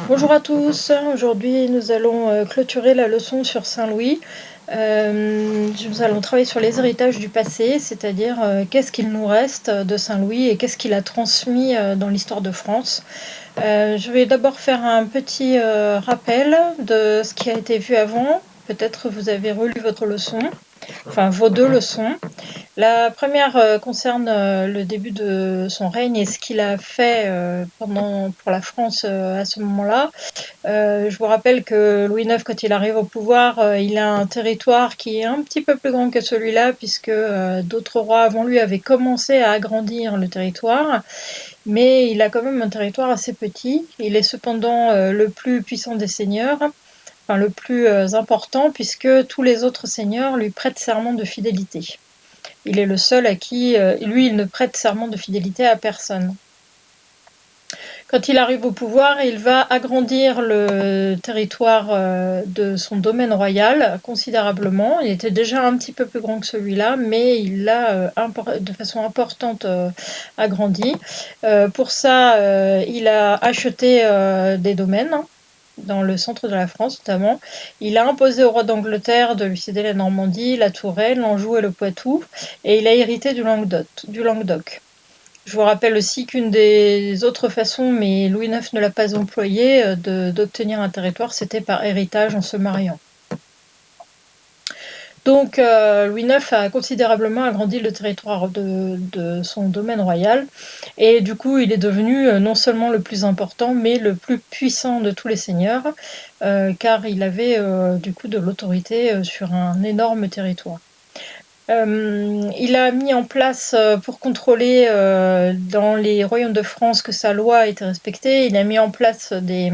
Bonjour à tous, aujourd'hui nous allons clôturer la leçon sur Saint-Louis. Nous allons travailler sur les héritages du passé, c'est-à-dire qu'est-ce qu'il nous reste de Saint-Louis et qu'est-ce qu'il a transmis dans l'histoire de France. Je vais d'abord faire un petit rappel de ce qui a été vu avant. Peut-être vous avez relu votre leçon, enfin vos deux leçons. La première concerne le début de son règne et ce qu'il a fait pour la France à ce moment-là. Je vous rappelle que Louis IX, quand il arrive au pouvoir, il a un territoire qui est un petit peu plus grand que celui-là, puisque d'autres rois avant lui avaient commencé à agrandir le territoire, mais il a quand même un territoire assez petit. Il est cependant le plus puissant des seigneurs, enfin le plus important, puisque tous les autres seigneurs lui prêtent serment de fidélité. Il est le seul à qui, lui, il ne prête serment de fidélité à personne. Quand il arrive au pouvoir, il va agrandir le territoire de son domaine royal considérablement. Il était déjà un petit peu plus grand que celui-là, mais il l'a de façon importante agrandi. Pour ça, il a acheté des domaines dans le centre de la France notamment. Il a imposé au roi d'Angleterre de lui céder la Normandie, la Touraine, l'Anjou et le Poitou, et il a hérité du Languedoc. Je vous rappelle aussi qu'une des autres façons, mais Louis IX ne l'a pas employée, d'obtenir un territoire, c'était par héritage en se mariant. Donc Louis IX a considérablement agrandi le territoire de son domaine royal, et du coup il est devenu non seulement le plus important, mais le plus puissant de tous les seigneurs, car il avait du coup de l'autorité sur un énorme territoire. Il a mis en place, pour contrôler dans les royaumes de France que sa loi était respectée, il a mis en place des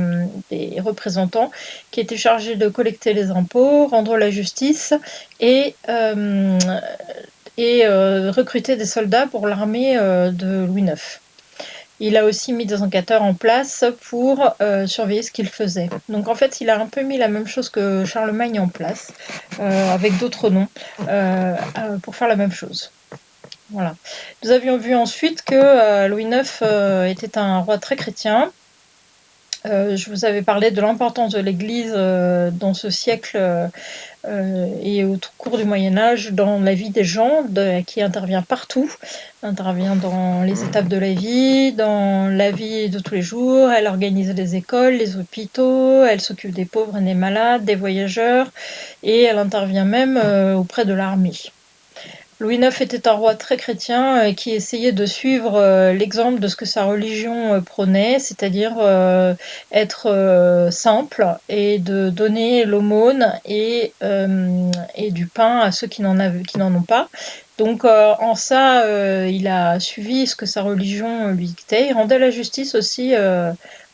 représentants qui étaient chargés de collecter les impôts, rendre la justice et, recruter des soldats pour l'armée de Louis IX. Il a aussi mis des enquêteurs en place pour surveiller ce qu'il faisait. Donc en fait, il a un peu mis la même chose que Charlemagne en place, avec d'autres noms, pour faire la même chose. Voilà. Nous avions vu ensuite que Louis IX était un roi très chrétien. Je vous avais parlé de l'importance de l'Église dans ce siècle et au cours du Moyen-Âge dans la vie des gens, qui intervient partout, intervient dans les étapes de la vie, dans la vie de tous les jours. Elle organise les écoles, les hôpitaux, elle s'occupe des pauvres et des malades, des voyageurs, et elle intervient même auprès de l'armée. Louis IX était un roi très chrétien qui essayait de suivre l'exemple de ce que sa religion prônait, c'est-à-dire être simple et de donner l'aumône et du pain à ceux qui n'en ont pas. Donc en ça, il a suivi ce que sa religion lui dictait. Il rendait la justice aussi.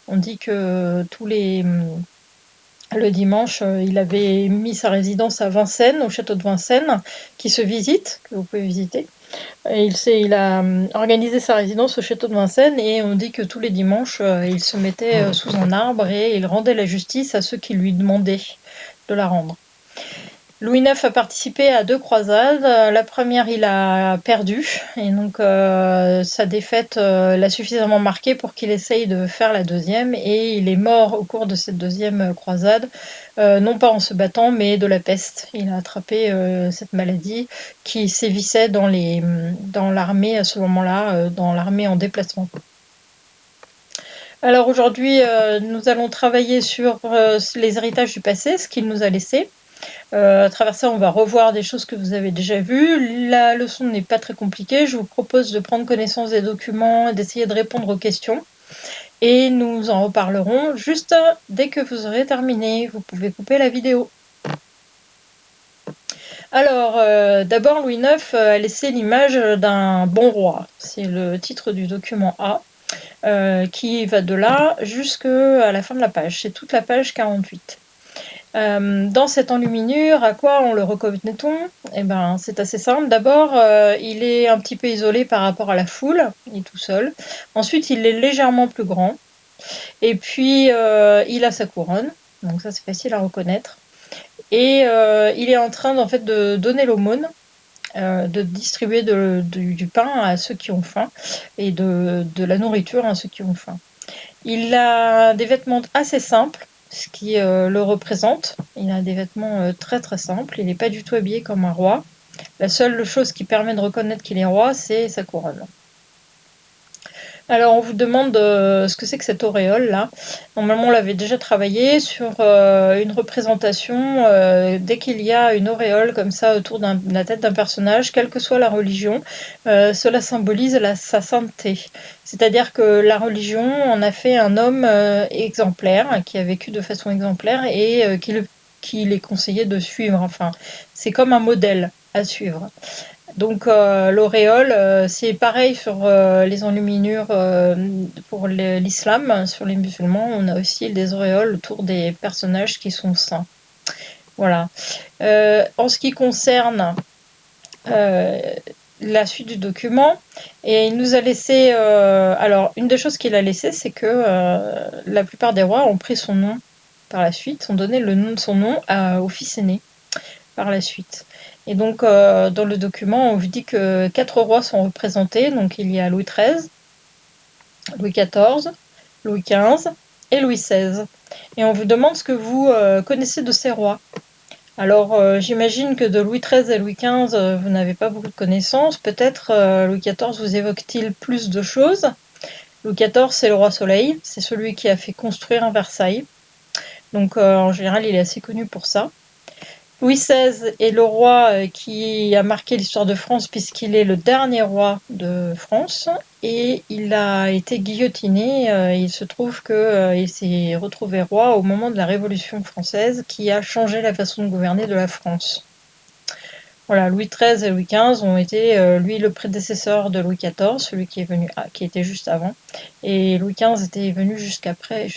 On dit que le dimanche, il avait mis sa résidence à Vincennes, au château de Vincennes, qui se visite, que vous pouvez visiter. Et il a organisé sa résidence au château de Vincennes et on dit que tous les dimanches, il se mettait sous un arbre et il rendait la justice à ceux qui lui demandaient de la rendre. Louis IX a participé à 2 croisades. La première, il a perdu, et donc sa défaite l'a suffisamment marqué pour qu'il essaye de faire la deuxième, et il est mort au cours de cette deuxième croisade, non pas en se battant, mais de la peste. Il a attrapé cette maladie qui sévissait dans l'armée à ce moment-là, dans l'armée en déplacement. Alors aujourd'hui, nous allons travailler sur les héritages du passé, ce qu'il nous a laissé. À travers ça, on va revoir des choses que vous avez déjà vues. La leçon n'est pas très compliquée. Je vous propose de prendre connaissance des documents et d'essayer de répondre aux questions. Et nous en reparlerons juste dès que vous aurez terminé. Vous pouvez couper la vidéo. Alors, d'abord, Louis IX a laissé l'image d'un bon roi. C'est le titre du document A, qui va de là jusqu'à la fin de la page. C'est toute la page 48. Dans cette enluminure, à quoi on le reconnaît-on? Eh ben, c'est assez simple. D'abord, il est un petit peu isolé par rapport à la foule, il est tout seul. Ensuite, il est légèrement plus grand. Et puis, il a sa couronne, donc ça c'est facile à reconnaître. Et il est en train en fait de donner l'aumône, de distribuer du pain à ceux qui ont faim et de la nourriture à ceux qui ont faim. Il a des vêtements assez simples, ce qui le représente. Il a des vêtements très très simples. Il n'est pas du tout habillé comme un roi. La seule chose qui permet de reconnaître qu'il est roi, c'est sa couronne. Alors, on vous demande ce que c'est que cette auréole là. Normalement, on l'avait déjà travaillé sur une représentation. Dès qu'il y a une auréole comme ça autour de la tête d'un personnage, quelle que soit la religion, cela symbolise sa sainteté. C'est-à-dire que la religion en a fait un homme exemplaire, qui a vécu de façon exemplaire et qu'il est conseillé de suivre. Enfin, c'est comme un modèle à suivre. Donc l'auréole, c'est pareil sur les enluminures pour l'islam. Sur les musulmans, on a aussi des auréoles autour des personnages qui sont saints. Voilà. En ce qui concerne euh, la suite du document, et il nous a laissé... alors, une des choses qu'il a laissé, c'est que la plupart des rois ont pris son nom par la suite, ont donné le nom de son nom au fils aîné par la suite. Et donc, dans le document, on vous dit que 4 rois sont représentés. Donc, il y a Louis XIII, Louis XIV, Louis XV et Louis XVI. Et on vous demande ce que vous connaissez de ces rois. Alors, j'imagine que de Louis XIII et Louis XV, vous n'avez pas beaucoup de connaissances. Peut-être Louis XIV vous évoque-t-il plus de choses. Louis XIV, c'est le roi Soleil. C'est celui qui a fait construire Versailles. Donc, en général, il est assez connu pour ça. Louis XVI est le roi qui a marqué l'histoire de France puisqu'il est le dernier roi de France et il a été guillotiné. Il se trouve qu'il s'est retrouvé roi au moment de la Révolution française qui a changé la façon de gouverner de la France. Voilà, Louis XIII et Louis XV ont été, lui, le prédécesseur de Louis XIV, celui qui est venu, qui était juste avant, et Louis XV était venu juste après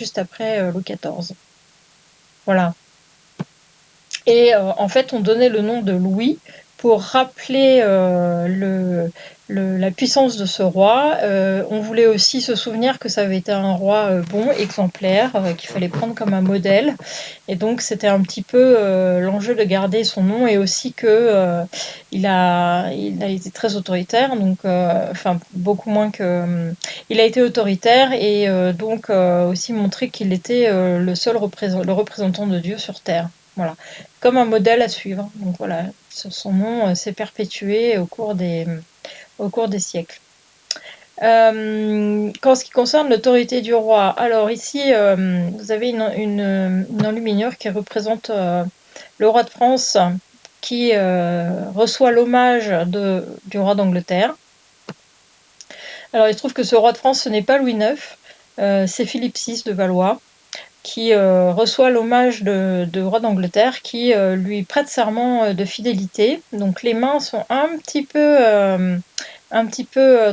Louis XIV. Voilà. Et en fait, on donnait le nom de Louis pour rappeler la puissance de ce roi. On voulait aussi se souvenir que ça avait été un roi bon, exemplaire, qu'il fallait prendre comme un modèle. Et donc, c'était un petit peu l'enjeu de garder son nom et aussi que il a été très autoritaire, donc enfin beaucoup moins que. Il a été autoritaire et donc aussi montré qu'il était le représentant de Dieu sur terre. Voilà, comme un modèle à suivre. Donc voilà, son nom s'est perpétué au cours des siècles. Qu'en ce qui concerne l'autorité du roi, alors ici, vous avez une enluminure qui représente le roi de France qui reçoit l'hommage du roi d'Angleterre. Alors il se trouve que ce roi de France, ce n'est pas Louis IX, c'est Philippe VI de Valois qui reçoit l'hommage de roi d'Angleterre, qui lui prête serment de fidélité. Donc les mains sont un petit peu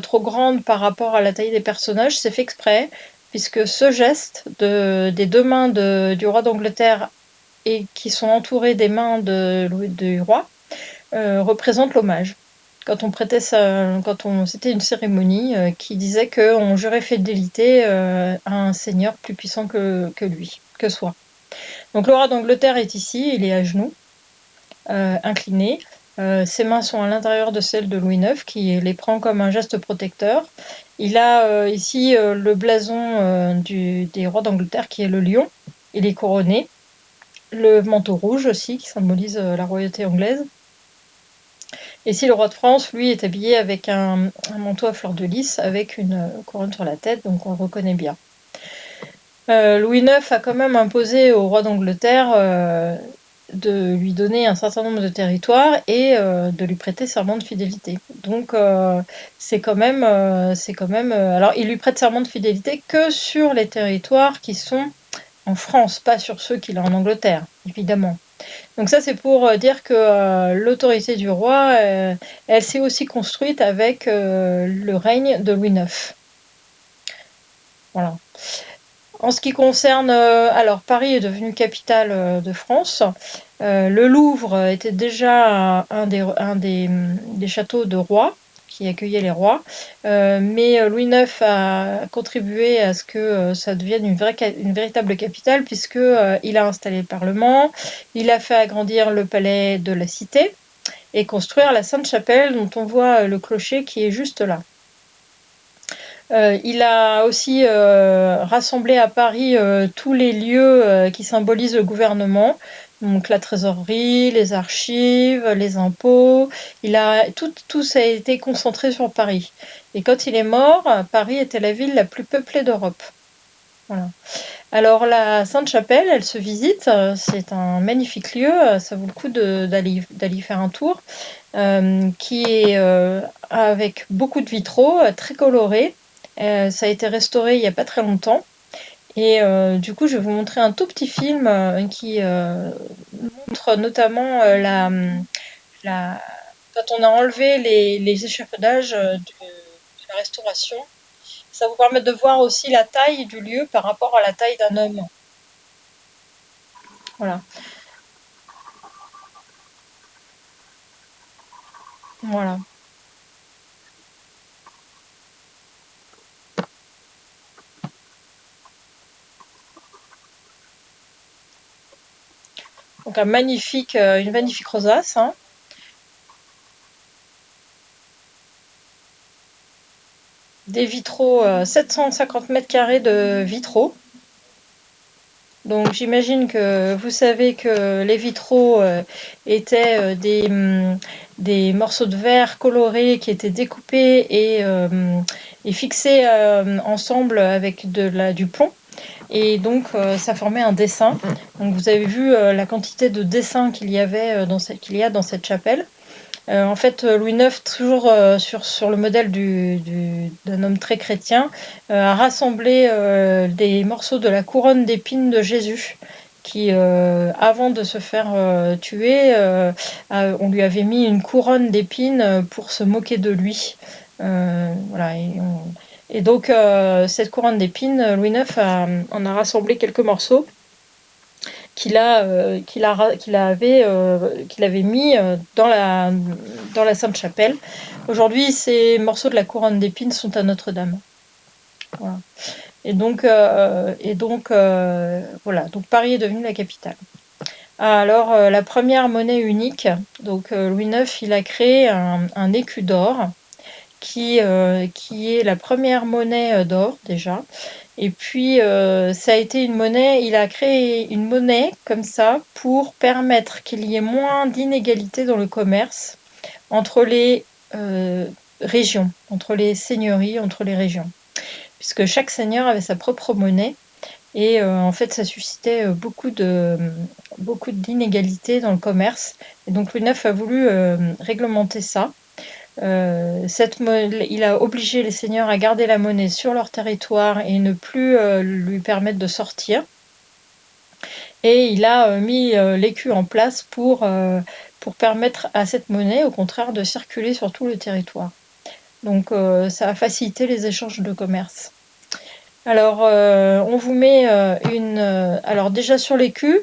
trop grandes par rapport à la taille des personnages. C'est fait exprès, puisque ce geste des deux mains du roi d'Angleterre et qui sont entourées des mains du roi représente l'hommage. C'était une cérémonie qui disait qu'on jurait fidélité à un seigneur plus puissant que lui, que soi. Donc le roi d'Angleterre est ici, il est à genoux, incliné. Ses mains sont à l'intérieur de celles de Louis IX, qui les prend comme un geste protecteur. Il a ici le blason des rois d'Angleterre, qui est le lion. Il est couronné. Le manteau rouge aussi, qui symbolise la royauté anglaise. Et si le roi de France, lui, est habillé avec un manteau à fleur de lys avec une couronne sur la tête, donc on le reconnaît bien. Louis IX a quand même imposé au roi d'Angleterre de lui donner un certain nombre de territoires et de lui prêter serment de fidélité. Donc c'est quand même, alors il lui prête serment de fidélité que sur les territoires qui sont en France, pas sur ceux qu'il a en Angleterre, évidemment. Donc ça, c'est pour dire que l'autorité du roi, elle s'est aussi construite avec le règne de Louis IX. Voilà. En ce qui concerne, alors Paris est devenue capitale de France. Le Louvre était déjà des châteaux de rois qui accueillaient les rois, mais Louis IX a contribué à ce que ça devienne une véritable capitale puisque il a installé le Parlement, il a fait agrandir le palais de la Cité et construire la Sainte-Chapelle dont on voit le clocher qui est juste là. Il a aussi rassemblé à Paris tous les lieux qui symbolisent le gouvernement, donc la trésorerie, les archives, les impôts. Tout ça a été concentré sur Paris. Et quand il est mort, Paris était la ville la plus peuplée d'Europe. Voilà. Alors la Sainte-Chapelle, elle se visite, c'est un magnifique lieu, ça vaut le coup d'aller y faire un tour, qui est avec beaucoup de vitraux, très colorés. Ça a été restauré il y a pas très longtemps et du coup, je vais vous montrer un tout petit film, qui, montre notamment, la quand on a enlevé les échafaudages, de la restauration. Ça vous permet de voir aussi la taille du lieu par rapport à la taille d'un homme. Voilà, voilà. Donc une magnifique rosace, hein. Des vitraux, 750 mètres carrés de vitraux. Donc j'imagine que vous savez que les vitraux étaient des morceaux de verre colorés qui étaient découpés et fixés ensemble avec du plomb. Et donc ça formait un dessin. Donc vous avez vu la quantité de dessins qu'il y a dans cette chapelle. En fait, Louis IX, toujours sur le modèle d'un homme très chrétien, a rassemblé des morceaux de la couronne d'épines de Jésus, qui, avant de se faire tuer, on lui avait mis une couronne d'épines pour se moquer de lui. Voilà, et donc cette couronne d'épines, Louis IX en a rassemblé quelques morceaux qu'il avait mis dans la Sainte-Chapelle. Aujourd'hui, ces morceaux de la couronne d'épines sont à Notre-Dame. Voilà. Voilà. Donc Paris est devenu la capitale. Alors la première monnaie unique. Donc Louis IX, il a créé un écu d'or qui est la première monnaie d'or déjà. Et puis, ça a été il a créé une monnaie comme ça pour permettre qu'il y ait moins d'inégalités dans le commerce entre les régions, entre les seigneuries, entre les régions. Puisque chaque seigneur avait sa propre monnaie et en fait, ça suscitait beaucoup d'inégalités dans le commerce. Et donc Louis IX a voulu réglementer ça. Il a obligé les seigneurs à garder la monnaie sur leur territoire et ne plus lui permettre de sortir. Et il a mis l'écu en place pour permettre à cette monnaie, au contraire, de circuler sur tout le territoire. Donc ça a facilité les échanges de commerce. Alors, on vous met alors déjà sur l'écu,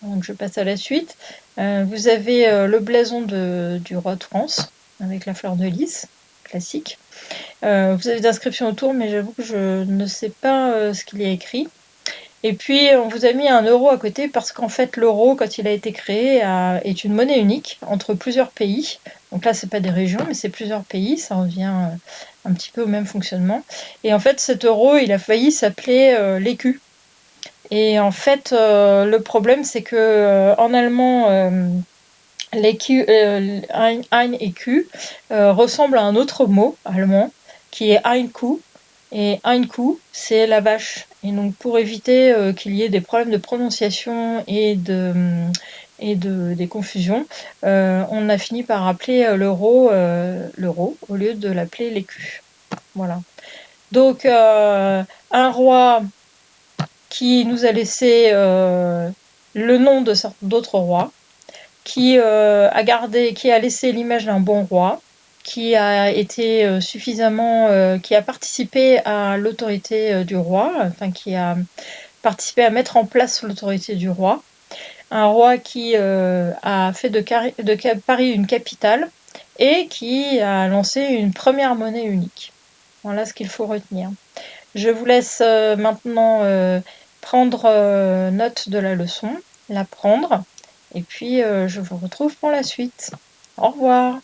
donc je passe à la suite, vous avez le blason du roi de France, avec la fleur de lys, classique. Vous avez des inscriptions autour, mais j'avoue que je ne sais pas ce qu'il y a écrit. Et puis, on vous a mis un euro à côté parce qu'en fait, l'euro, quand il a été créé, est une monnaie unique entre plusieurs pays. Donc là, c'est pas des régions, mais c'est plusieurs pays. Ça revient un petit peu au même fonctionnement. Et en fait, cet euro, il a failli s'appeler l'écu. Et en fait, le problème, c'est que en allemand, l'écu, ein écu ressemble à un autre mot allemand qui est ein Kuh. Et ein Kuh, c'est la vache. Et donc, pour éviter qu'il y ait des problèmes de prononciation des confusions, on a fini par appeler l'euro au lieu de l'appeler l'écu. Voilà. Donc, un roi qui nous a laissé le nom d'autres rois, qui a laissé l'image d'un bon roi, qui a été qui a participé à l'autorité du roi, enfin qui a participé à mettre en place l'autorité du roi. Un roi qui a fait de Paris une capitale et qui a lancé une première monnaie unique. Voilà ce qu'il faut retenir. Je vous laisse maintenant prendre note de la leçon, l'apprendre, et puis je vous retrouve pour la suite. Au revoir.